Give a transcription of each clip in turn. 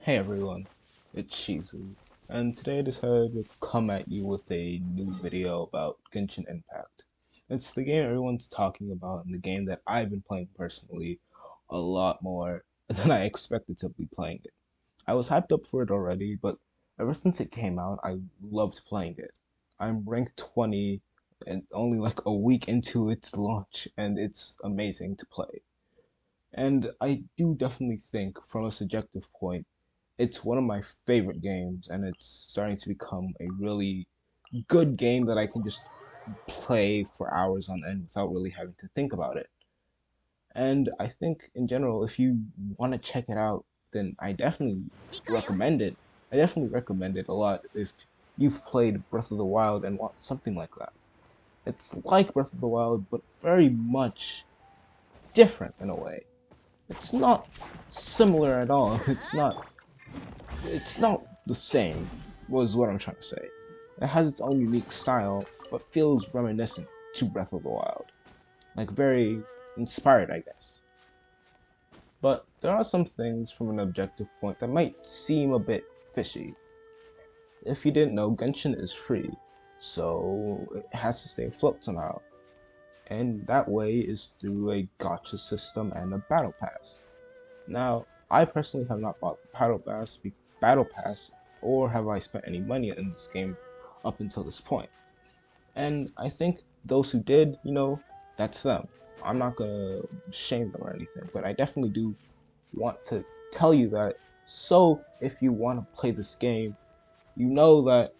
Hey everyone, it's Shizu, and today I decided to come at you with a new video about Genshin Impact. It's the game everyone's talking about and the game that I've been playing personally a lot more than I expected to be playing it. I was hyped up for it already, but ever since it came out, I loved playing it. I'm ranked 20 and only like a week into its launch, and it's amazing to play. And I do definitely think, from a subjective point, it's one of my favorite games, and it's starting to become a really good game that I can just play for hours on end without really having to think about it. And I think, in general, if you want to check it out, then I definitely recommend it. I definitely recommend it a lot if you've played Breath of the Wild and want something like that. It's like Breath of the Wild, but very much different in a way. It's not similar at all. It's not the same, was what I'm trying to say. It has its own unique style, but feels reminiscent to Breath of the Wild. Like very inspired, I guess. But there are some things from an objective point that might seem a bit fishy. If you didn't know, Genshin is free, so it has to stay afloat somehow. And that way is through a gacha system and a battle pass. Now, I personally have not bought the battle pass, or have I spent any money in this game up until this point. And I think those who did, that's them. I'm not gonna shame them or anything, but I definitely do want to tell you that. So, if you want to play this game, you know that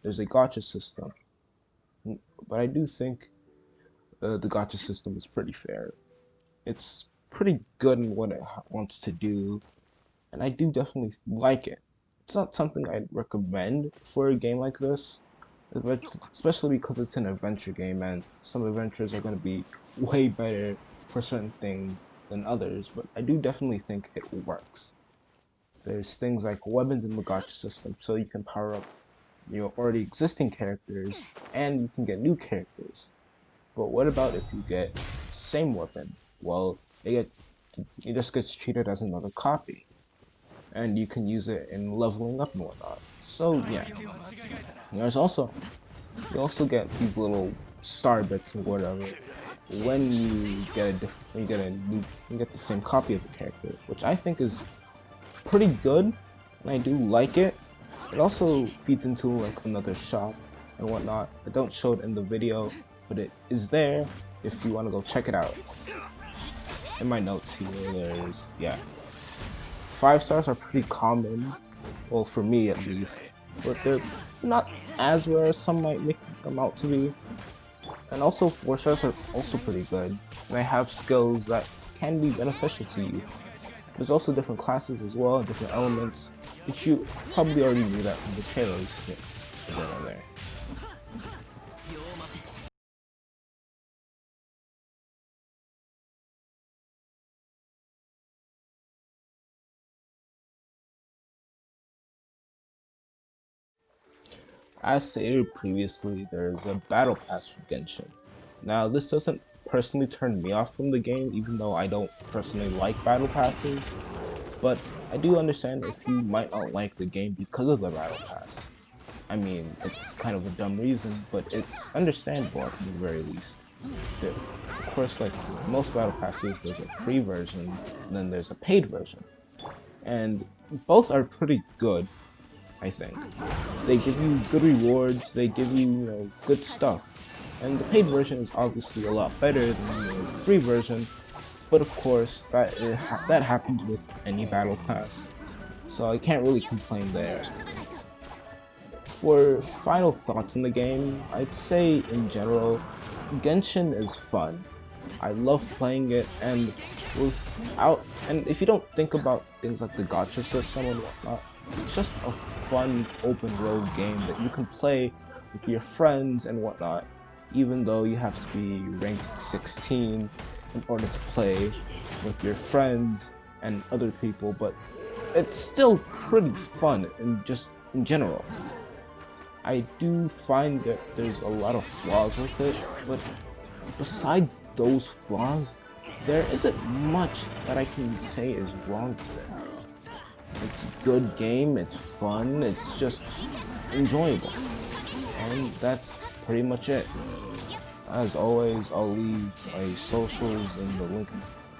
there's a gacha system. But I do think the gacha system is pretty fair. It's pretty good in what it wants to do, and I do definitely like it. It's not something I'd recommend for a game like this, especially because it's an adventure game, and some adventures are going to be way better for certain things than others, but I do definitely think it works. There's things like weapons in the gacha system, so you can power up your already existing characters, and you can get new characters. But what about if you get the same weapon? Well, it just gets treated as another copy, and you can use it in leveling up and whatnot. So yeah, there's also you also get these little star bits or whatever when you get a different, when you get a new, you get the same copy of the character, which I think is pretty good, and I do like it. It also feeds into like another shop and whatnot. I don't show it in the video, but it is there if you want to go check it out. In my notes here, there's, yeah, 5 stars are pretty common, well for me at least, but they're not as rare as some might make them out to be. And also 4 stars are also pretty good, and they have skills that can be beneficial to you. There's also different classes as well, different elements, which you probably already knew that from the trailers there. As stated previously, there's a battle pass for Genshin. Now, this doesn't personally turn me off from the game, even though I don't personally like battle passes, but I do understand if you might not like the game because of the battle pass. I mean, it's kind of a dumb reason, but it's understandable at the very least. Of course, like most battle passes, there's a free version, and then there's a paid version. And both are pretty good, I think. They give you good rewards, they give you, good stuff. And the paid version is obviously a lot better than the free version, but of course, that happens with any battle pass. So I can't really complain there. For final thoughts on the game, I'd say in general, Genshin is fun. I love playing it, and if you don't think about things like the gacha system and whatnot, it's just a fun open world game that you can play with your friends and whatnot, even though you have to be ranked 16 in order to play with your friends and other people, but it's still pretty fun in general. I do find that there's a lot of flaws with it, but besides those flaws, there isn't much that I can say is wrong with it. It's a good game, it's fun, it's just enjoyable. And that's pretty much it. As always, I'll leave my socials in the link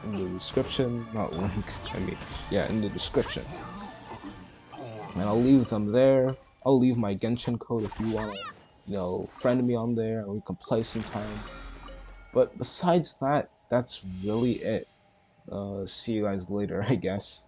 in the description. Not link, I mean, yeah, in the description. And I'll leave them there. I'll leave my Genshin code if you wanna, friend me on there and we can play sometime. But besides that, that's really it. See you guys later, I guess.